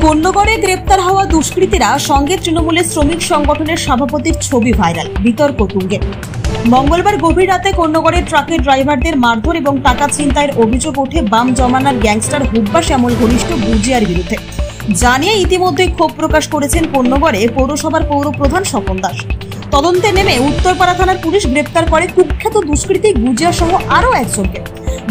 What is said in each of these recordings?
কোন্নগরে গ্রেপ্তার হওয়া দুষ্কৃতীরা সঙ্গে তৃণমূলের শ্রমিক সংগঠনের সভাপতির ছবি ভাইরাল, বিতর্ক তুঙ্গে। মঙ্গলবার গভীর রাতে কোন্নগরের ট্রাকের ড্রাইভারদের মারধর এবং টাকা ছিনতাইয়ের অভিযোগ ওঠে বাম জমানার গ্যাংস্টার হুব্বা শ্যামল ঘনিষ্ঠ গুজিয়ার বিরুদ্ধে। জানিয়ে ইতিমধ্যেই ক্ষোভ প্রকাশ করেছেন কোন্নগরে পৌরসভার পৌরপ্রধান স্বপন দাস। তদন্তে নেমে উত্তরপাড়া থানার পুলিশ গ্রেপ্তার করে কুখ্যাত দুষ্কৃতী গুজিয়া সহ আরও একজনকে।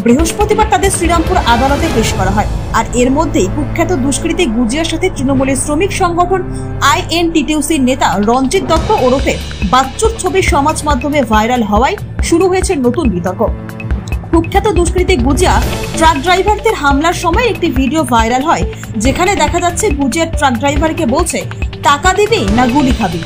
বৃহস্পতিবার তাদের শ্রীরামপুর আদালতে পেশ করা হয়। আর এর মধ্যেই কুখ্যাত দুষ্কৃতী গুজিয়ার সাথে তৃণমূলের শ্রমিক সংগঠন INTTUCর নেতা রঞ্জিত দত্ত ওরফে বাচ্চুর ছবি সমাজ মাধ্যমে ভাইরাল হওয়ায় শুরু হয়েছে নতুন বিতর্ক। কুখ্যাত দুষ্কৃতী গুজিয়া ট্রাক ড্রাইভারদের হামলার সময় একটি ভিডিও ভাইরাল হয়, যেখানে দেখা যাচ্ছে গুজিয়ার ট্রাক ড্রাইভারকে বলছে, টাকা দিবি না গুলি খাবি।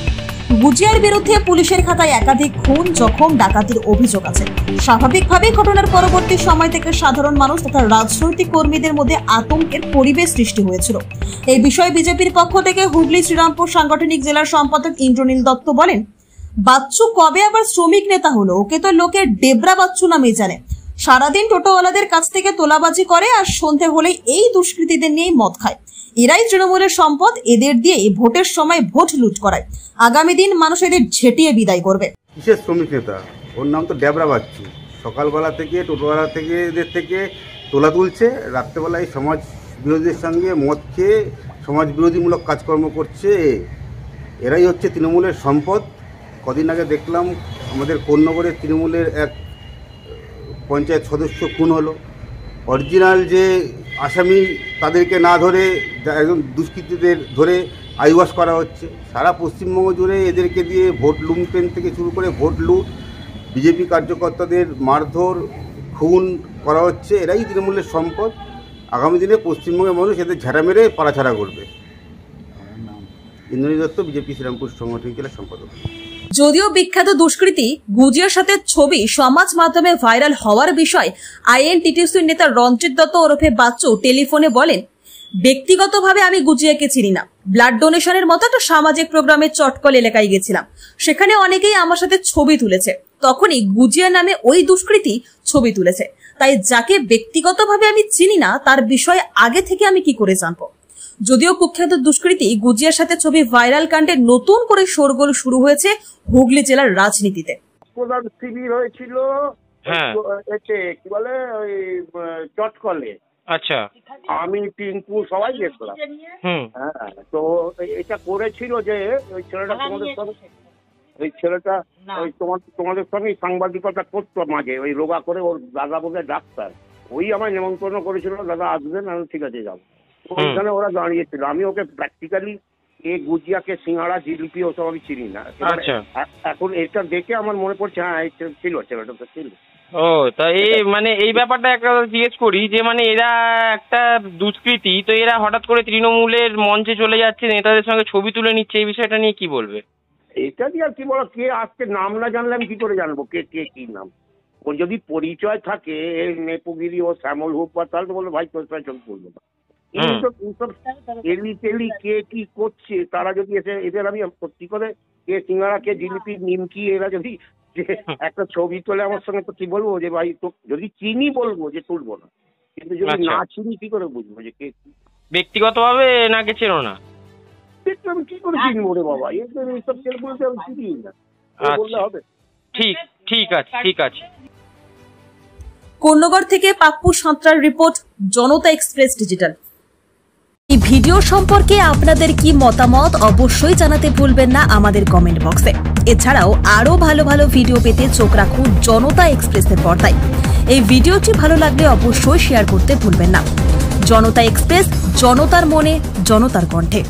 গুজিয়ার বিরুদ্ধে পুলিশের খাতায় একাধিক খুন, জখম, ডাকাতির অভিযোগ আছে। স্বাভাবিকভাবেই ঘটনার পরবর্তী সময় থেকে সাধারণ মানুষ তথা রাজনৈতিক কর্মীদের মধ্যে আতঙ্কের পরিবেশ সৃষ্টি হয়েছিল। এই বিষয়ে বিজেপির পক্ষ থেকে হুগলি শ্রীরামপুর সাংগঠনিক জেলার সম্পাদক ইন্দ্রনীল দত্ত বলেন, বাচ্চু কবে আবার শ্রমিক নেতা হলো? ওকে তো লোকে ডেবরা বাচ্চু নামে জানে। সারাদিন টোটোওয়ালাদের কাছ থেকে তোলাবাজি করে আর সন্ধে হলেই এই দুষ্কৃতীদের নিয়েই মদ খায়। এরাই তৃণমূলের সম্পদ, এদের দিয়ে ভোটের সময় ভোট লুট করায়। আগামী দিন মানুষ এদের ঝেঁটিয়ে বিদায় করবে। কিসের শ্রমিক নেতা? ওর নাম তো ডেবরা বাচ্চু। সকালবেলা থেকে টোটোওয়ালা থেকে এদের থেকে তোলা তুলছে, রাত্রেবেলায় সমাজ বিরোধীদের সঙ্গে মদ খেয়ে সমাজ বিরোধীমূলক কাজকর্ম করছে। এরাই হচ্ছে তৃণমূলের সম্পদ। কদিন আগে দেখলাম আমাদের কোন্নগরের তৃণমূলের এক পঞ্চায়েত সদস্য খুন হলো। অরিজিনাল যে আসামি তাদেরকে না ধরে একজন দুষ্কৃতীদের ধরে আইওয়াশ করা হচ্ছে। সারা পশ্চিমবঙ্গ জুড়ে এদেরকে দিয়ে ভোট লুণ্ঠন থেকে শুরু করে ভোট লুট, বিজেপি কার্যকর্তাদের মারধর, খুন করা হচ্ছে। এরাই তৃণমূলের সম্পদ। আগামী দিনে পশ্চিমবঙ্গের মানুষ এদের ঝাড়া মেরে পাড়াছাড়া করবে। ইন্দ্রনীল দত্ত, বিজেপি শ্রীরামপুর সাংগঠনিক জেলার সম্পাদক। যদিও বিখ্যাত দুষ্কৃতী গুজিয়ার সাথে ছবি সমাজ মাধ্যমে ভাইরাল হওয়ার বিষয় INTTUCর নেতা রঞ্জিত দত্ত ওরফে বাচ্চু টেলিফোনে বলেন, ব্যক্তিগতভাবে আমি গুজিয়াকে চিনি না। ব্লাড ডোনেশনের মতো একটা সামাজিক প্রোগ্রামে চটকল এলাকায় গেছিলাম, সেখানে অনেকেই আমার সাথে ছবি তুলেছে। তখনই গুজিয়া নামে ওই দুষ্কৃতী ছবি তুলেছে। তাই যাকে ব্যক্তিগতভাবে আমি চিনি না তার বিষয়ে আগে থেকে আমি কি করে জানবো? যদিও কুখ্যাত দুষ্কৃতী গুজিয়ার সাথে ছবি ভাইরাল কাণ্ডে নতুন করে শোরগোল শুরু হয়েছে হুগলি জেলার রাজনীতিতে। প্রধান শিবির হয়েছিল কি বলে ওই চটকলে। আচ্ছা, আমি টিঙ্কু সবাই গেছিলাম। হ্যাঁ, তো এটা করেছিল যে ওই ছেলেটা ওই তোমাদের সঙ্গে সাংবাদিকতা করতো মাঝে, ওই রোগা করে। ওর দাদা বোধহয় ডাক্তার, ওই আমায় নেমন্তন্ন করেছিল, দাদা আসবেন। আমি ঠিক আছে যাবো। ওইখানে ওরা দাঁড়িয়েছিল। আমি ওকে প্র্যাকটিক্যালি গুজিয়াকে সিঙ্গাড়া, জিলিপি ওসব আমি চিনি না। এখন এটা দেখে আমার মনে পড়ছে, হ্যাঁ ছিল, ছেলেটা তো ছিল। ও তা মানে এই ব্যাপারটা একটা জিজ্ঞেস করি যে মানে এরা একটা দুষ্কৃতী, তো এরা হঠাৎ করে তৃণমূলের মঞ্চে চলে যাচ্ছে, নেতাদের সঙ্গে ছবি তুলে নিচ্ছে, এই বিষয়টা নিয়ে কি বলবে? এটা নিয়ে আর কি বলো, কে আজকে নাম না জানলে আমি কি করে জানবো কে কে কি নাম? ওর যদি পরিচয় থাকে নেপুগিরি ও শ্যামল হুব্বা, তাহলে তো বলবো ভাই তোর ছবি তুলবো না। এলি কে কি করছে তারা যদি এসে, এদের আমি সত্যি করে কে সিঙ্গারা, কে জিলিপি, নিমকি, এরা যদি যে একটা ছবি তোলে আমার সঙ্গে, তো কি বলবো যে ভাই তো যদি চিনি বলবো যে তুলবো না, কিন্তু যদি না চিনি কি করে বুঝবো যে কে? ব্যক্তিগতভাবে নাকি চেনো না? আমি কি করে চিনবো রে বাবা? এইসব ছেলেগুলোতে আমি চিনি না, বললে হবে? ঠিক আছে। কোন্নগর থেকে পাপ্পু সাঁতরার রিপোর্ট, জনতা এক্সপ্রেস ডিজিটাল। এই ভিডিও সম্পর্কে আপনাদের কি মতামত অবশ্যই জানাতে ভুলবেন না আমাদের কমেন্ট বক্সে। এছাড়াও আরো ভালো ভালো ভিডিও পেতে চোখ রাখুন জনতা এক্সপ্রেসের পর্দায়। এই ভিডিওটি ভালো লাগলে অবশ্যই শেয়ার করতে ভুলবেন না। জনতা এক্সপ্রেস, জনতার মনে, জনতার কণ্ঠে।